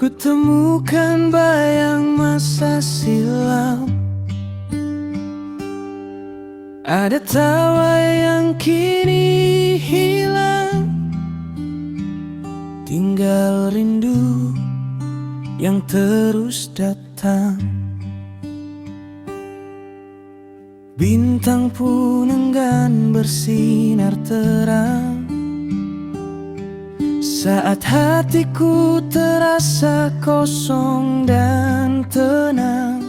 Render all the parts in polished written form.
Kutemukan bayang masa silam, ada tawa yang kini hilang, tinggal rindu yang terus datang. Bintang pun enggan bersinar terang saat hatiku terasa kosong dan tenang.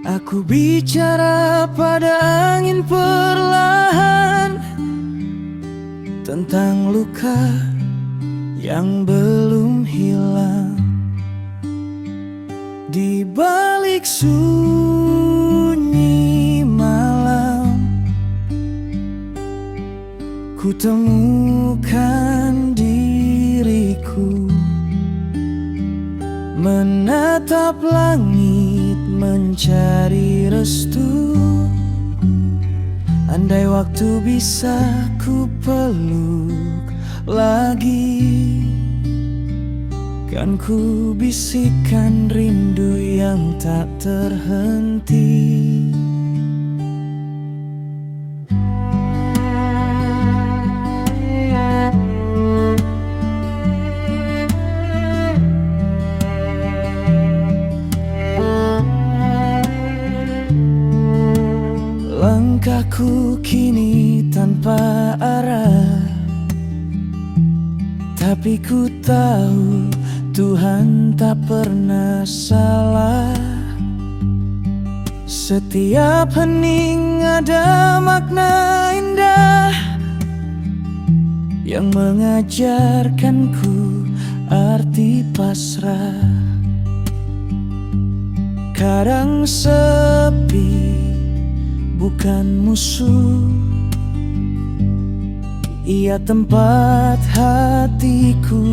Aku bicara pada angin perlahan tentang luka yang belum hilang. Di balik sunyi malam, ku temukan diriku menatap langit mencari restu. Andai waktu bisa ku peluk lagi, kan ku bisikan rindu yang tak terhenti. Langkahku kini tanpa arah, tapi ku tahu Tuhan tak pernah salah. Setiap hening ada makna indah yang mengajarkanku arti pasrah. Kadang sepi bukan musuh, ia tempat hatiku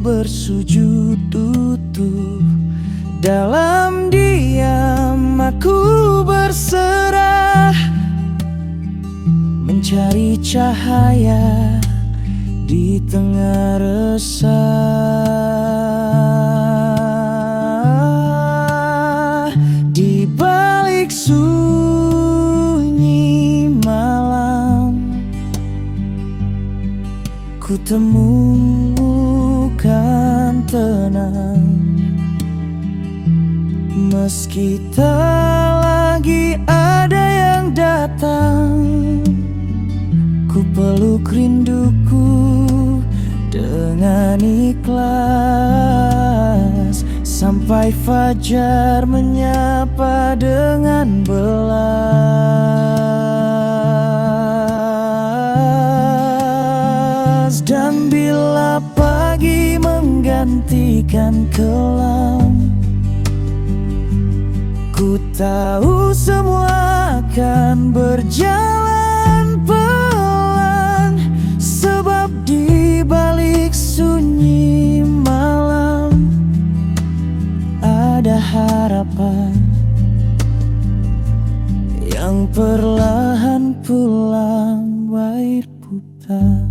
bersujud utuh. Dalam diam aku berserah, mencari cahaya di tengah resah. Di balik sunyi malam, ku temukan tenang. Meski tak lagi ada yang datang, ku peluk rinduku dengan ikhlas, sampai fajar menyapa dengan belas. Dan bila pagi menggantikan kelam, ku tahu semua akan berjalan pelan, sebab di balik sunyi malam ada harapan yang perlahan pulang air buta.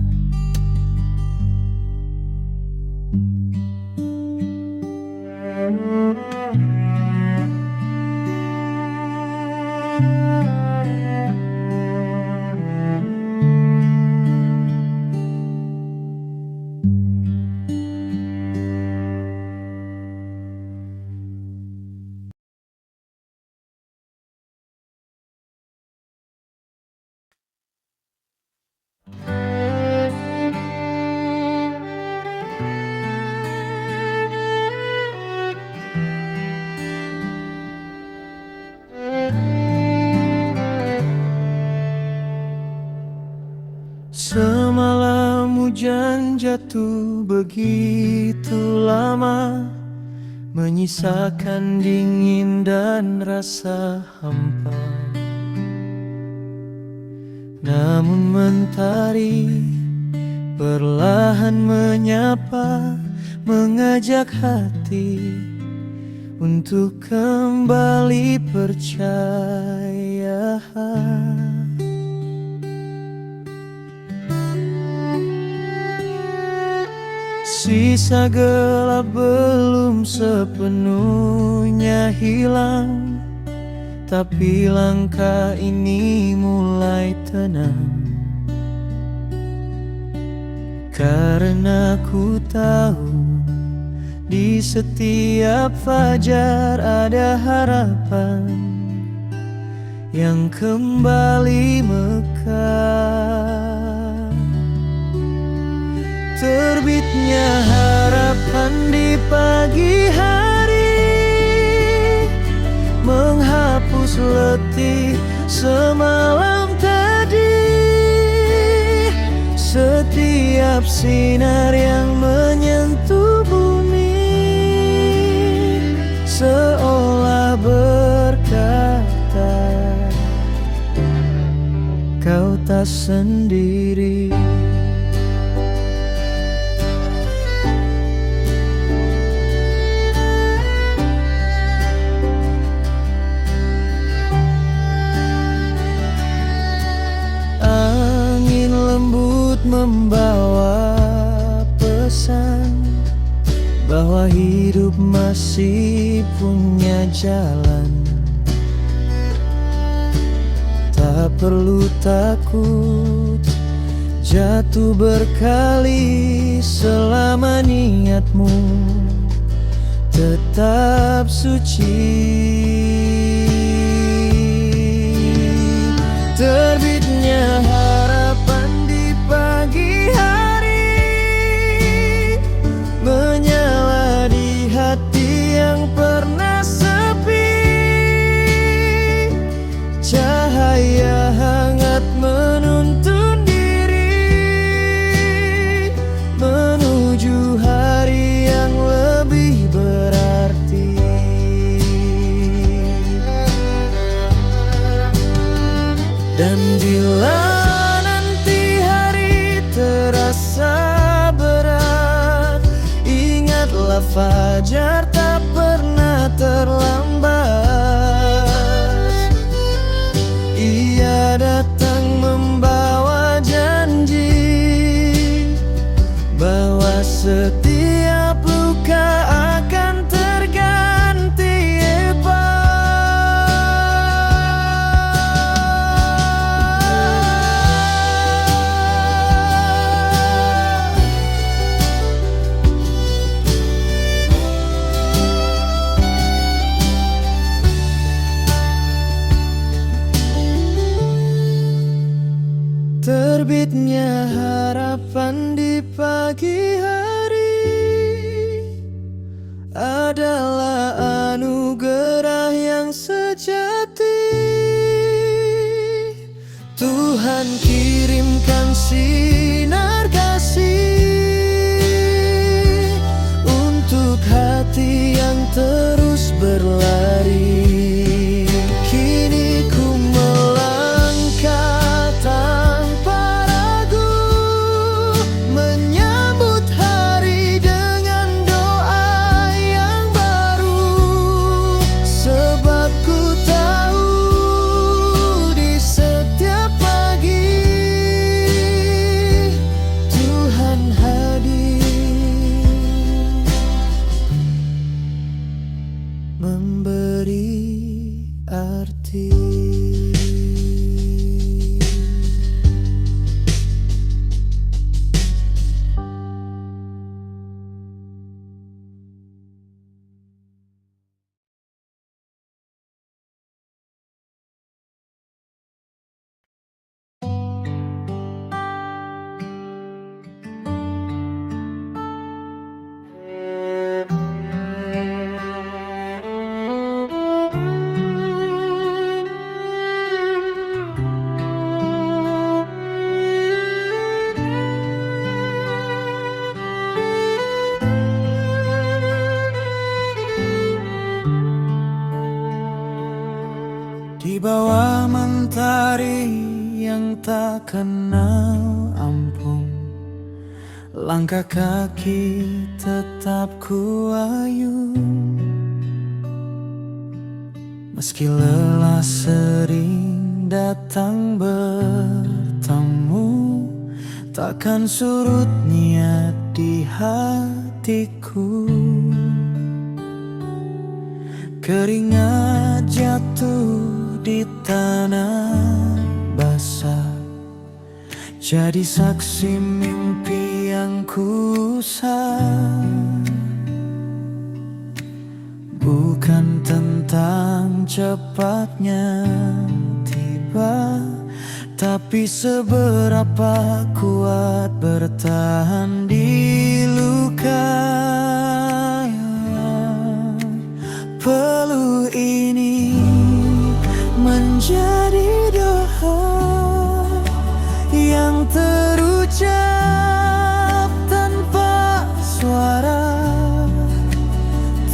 Semalam hujan jatuh begitu lama, menyisakan dingin dan rasa hampa. Namun mentari perlahan menyapa, mengajak hati untuk kembali percaya. Sisa gelap belum sepenuhnya hilang, tapi langkah ini mulai tenang. Karena ku tahu di setiap fajar ada harapan yang kembali mekar. Terbitnya harapan di pagi hari, menghapus letih semalam tadi. Setiap sinar yang menyentuh bumi seolah berkata, kau tak sendiri. Angin lembut membawa pesan bahwa hidup masih punya jalan. Tak perlu takut jatuh berkali selama niatmu tetap suci. Terbitnya harapan di pagi hari, menyala di hati yang pernah sepi. Cahaya hangat menuntun diri menuju hari yang lebih berarti. Dan bila nanti hari terasa berat, ingatlah fajar tak pernah terlambat. Ia datang membawa janji bahwa setiap luka akan terganti hebat. Terbitnya harapan di pagi hari adalah anugerah yang sejati. Tuhan kirimkan sinar kasih untuk hati yang terus berlari. Kini ku melangkah tanpa ragu, menyambut hari dengan doa yang baru. Sebab ku tahu di setiap pagi Tuhan hadir memberi arti. Di bawah mentari yang tak kenal ampun, langkah kaki tetap kuayun. Meski lelah sering datang bertemu, takkan surut niat di hatiku. Keringat jatuh di tanah basah, jadi saksi mimpi yang kusah. Bukan tentang cepatnya tiba, tapi seberapa kuat bertahan di luka. Peluh ini menjadi doa yang terucap tanpa suara,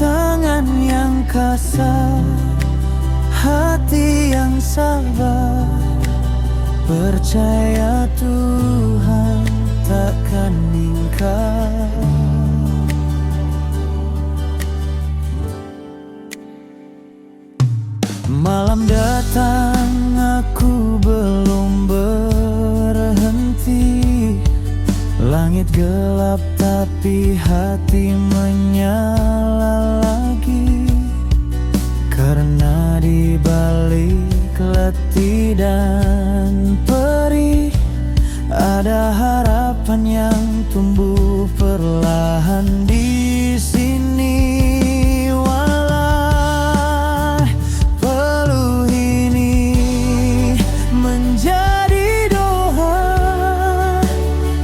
tangan yang kasar, hati yang sabar, percaya Tuhan takkan ingkar. Malam datang, aku belum berhenti. Langit gelap tapi hati menyala lagi, karena di balik letih dan perih ada harapan yang tumbuh perlahan di sini. Walau peluh ini menjadi doa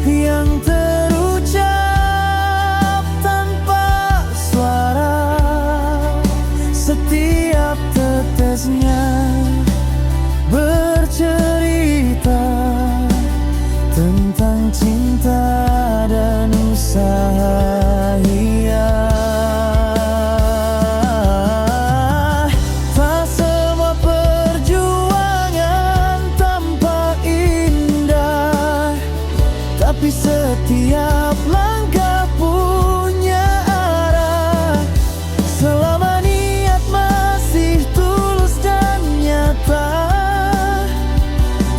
yang terucap tanpa suara, setiap tetesnya bercerita tentang cinta dan usaha hias. Tak semua perjuangan tampak indah, tapi setiap langkah punya arah. Selama niat masih tulus dan nyata,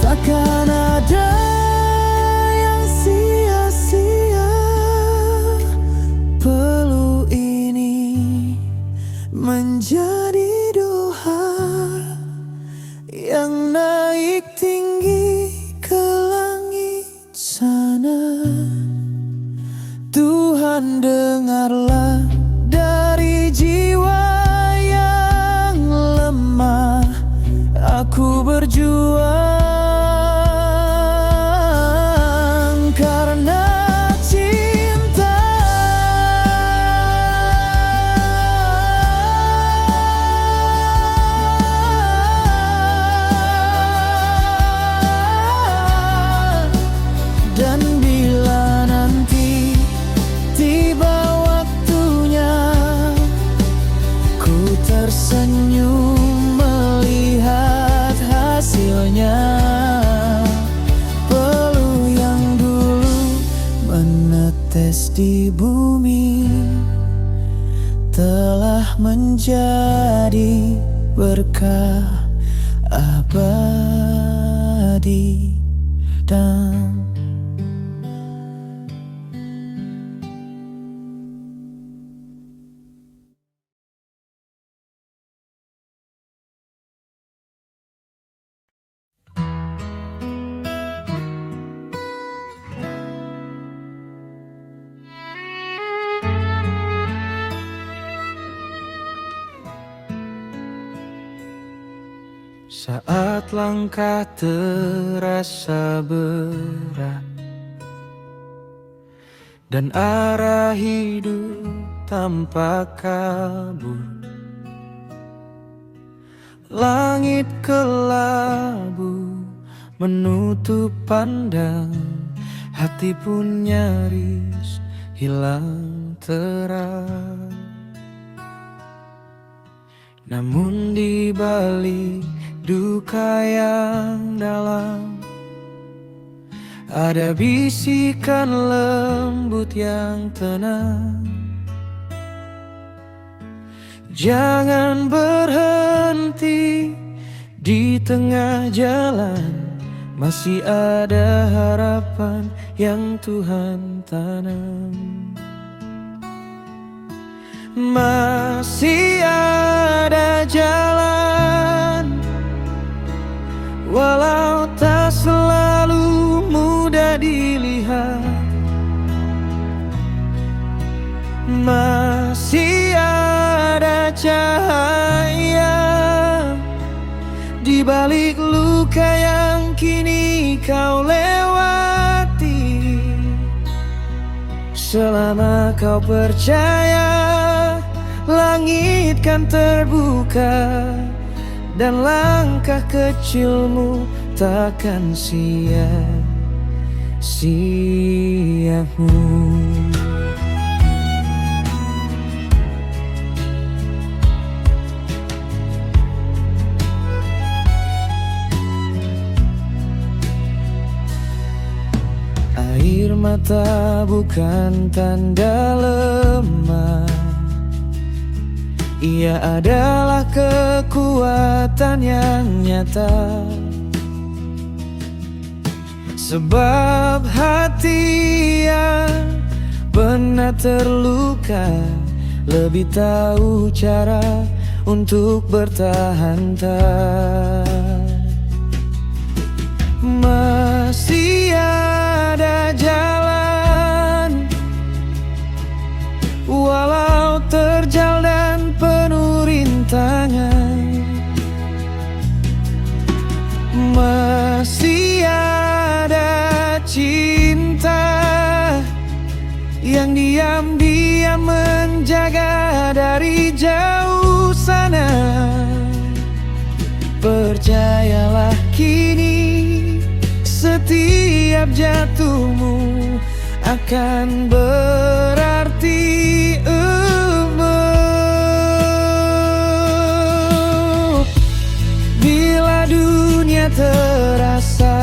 takkan ada yang sia-sia. Peluh ini menjadi doa yang naik tinggi ke langit sana. Tuhan, dengarlah dari jiwa yang lemah, aku berjuang karena cinta. Dan bila nanti tiba waktunya, ku tersenyum melihat hasilnya. Peluh yang dulu menetes di bumi telah menjadi berkah abadi. Dan saat langkah terasa berat dan arah hidup tampak kabur, langit kelabu menutup pandang, hati pun nyaris hilang terang. Namun di balik duka yang dalam, ada bisikan lembut yang tenang. Jangan berhenti di tengah jalan, Masih ada harapan yang Tuhan tanam. Masih ada jalan, walau tak selalu mudah dilihat. Masih ada cahaya di balik luka yang kini kau lewati. Selama kau percaya, langit kan terbuka dan langkah kecilmu takkan sia-siamu. Air mata bukan tanda lemah, ia adalah kekuatan yang nyata. Sebab hati yang pernah terluka lebih tahu cara untuk bertahan. Masih ada jalan, walau terjal dan penuh rintangan. Masih ada cinta yang diam-diam menjaga dari jauh sana. Percayalah kini, setiap jatuhmu akan berarti bila dunia terasa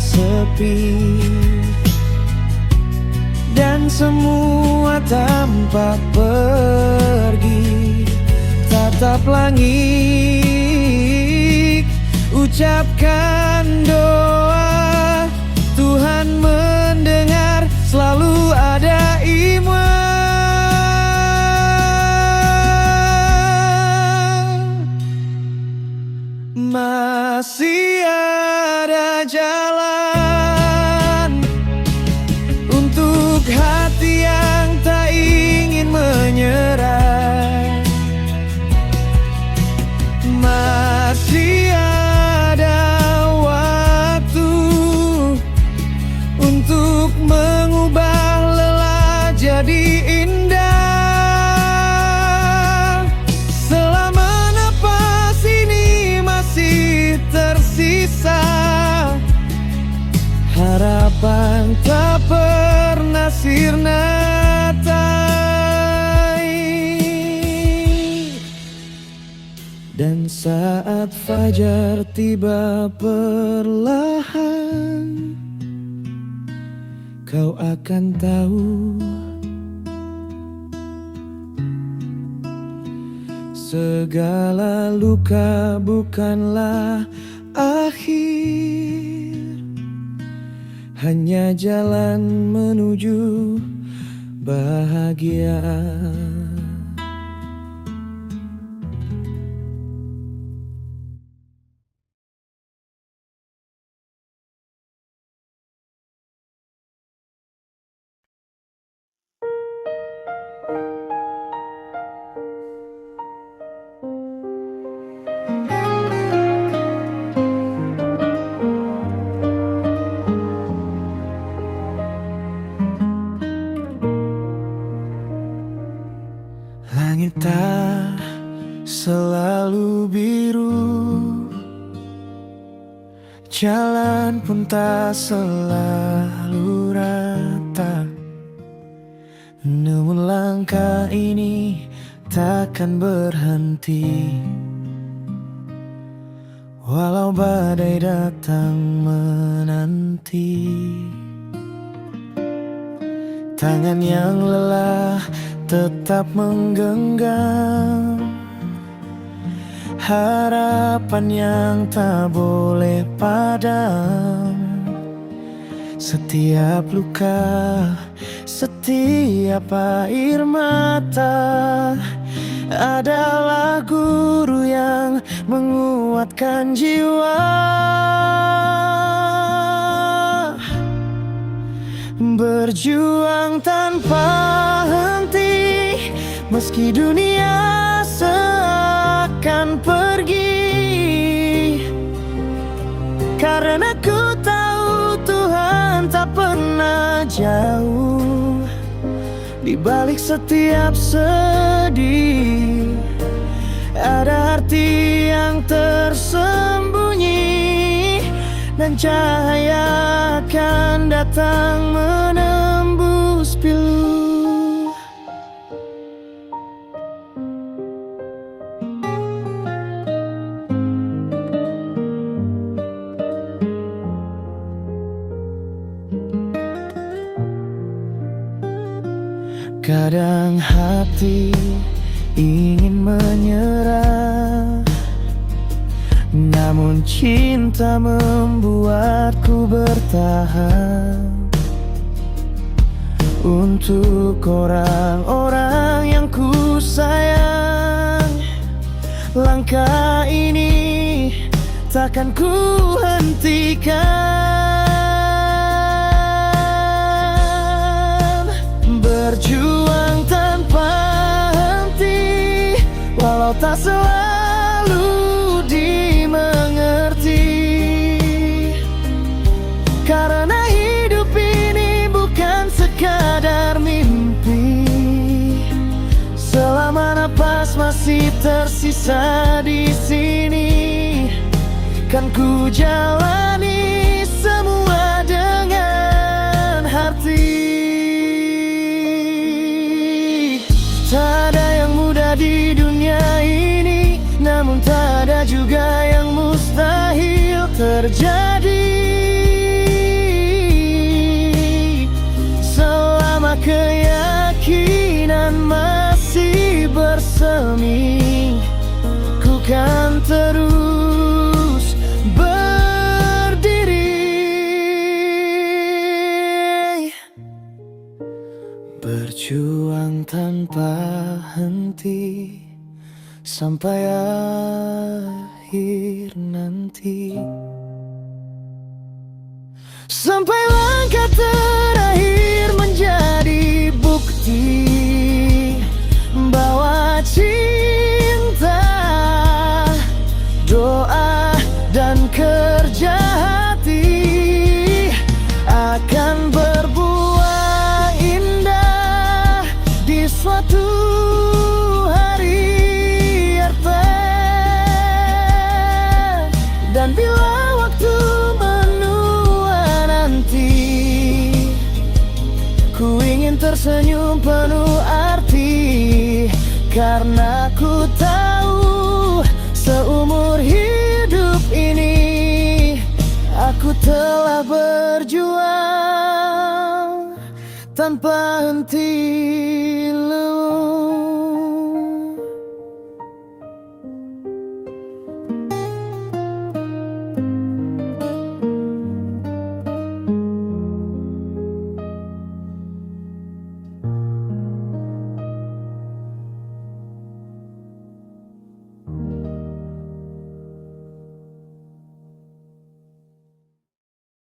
sepi dan semua tampak pergi, tatap langit, ucapkan doa. Tuhan mendengar, selalu ada iman. Masih ada jalan untuk hati yang tak ingin menyerah. Masih ada waktu untuk mengubah lelah jadi indah. Selama napas ini masih tersisa, harapan tak pernah sirna. Dan saat fajar tiba perlahan, kau akan tahu segala luka bukanlah akhir, hanya jalan menuju bahagia. Langit tak selalu biru, jalan pun tak selalu rata. Namun langkah ini takkan berhenti, walau badai datang menanti. Tangan yang lelah tetap menggenggam harapan yang tak boleh padam. Setiap luka, setiap air mata adalah guru yang menguatkan jiwa. Berjuang tanpa henti, meski dunia seakan pergi. Karena ku tahu Tuhan tak pernah jauh, di balik setiap sedih ada arti yang tersembunyi, dan cahaya akan datang menembus pilu. Kadang hati ingin menyerah, namun cinta membuatku bertahan. Untuk orang-orang yang ku sayang, langkah ini takkan ku hentikan. Berjuang tanpa henti, walau tak selalu dimengerti. Karena hidup ini bukan sekadar mimpi. Selama napas masih tersisa di sini, kan ku jalani semua dengan hati. Tak ada yang mudah di dunia ini, namun tak ada juga yang mustahil terjadi. Selama keyakinan masih bersemi, ku kan terus berdiri. Berjuang tanpa henti sampai akhir nanti, sampai langkah terakhir menjadi bukti bahwa cinta, doa, dan kerja hati akan berbuah indah di suatu hari harta. Dan bila waktu menua nanti, ku ingin tersenyum penuh arti, karena ku tahu seumur hidup ini aku telah berjuang tanpa henti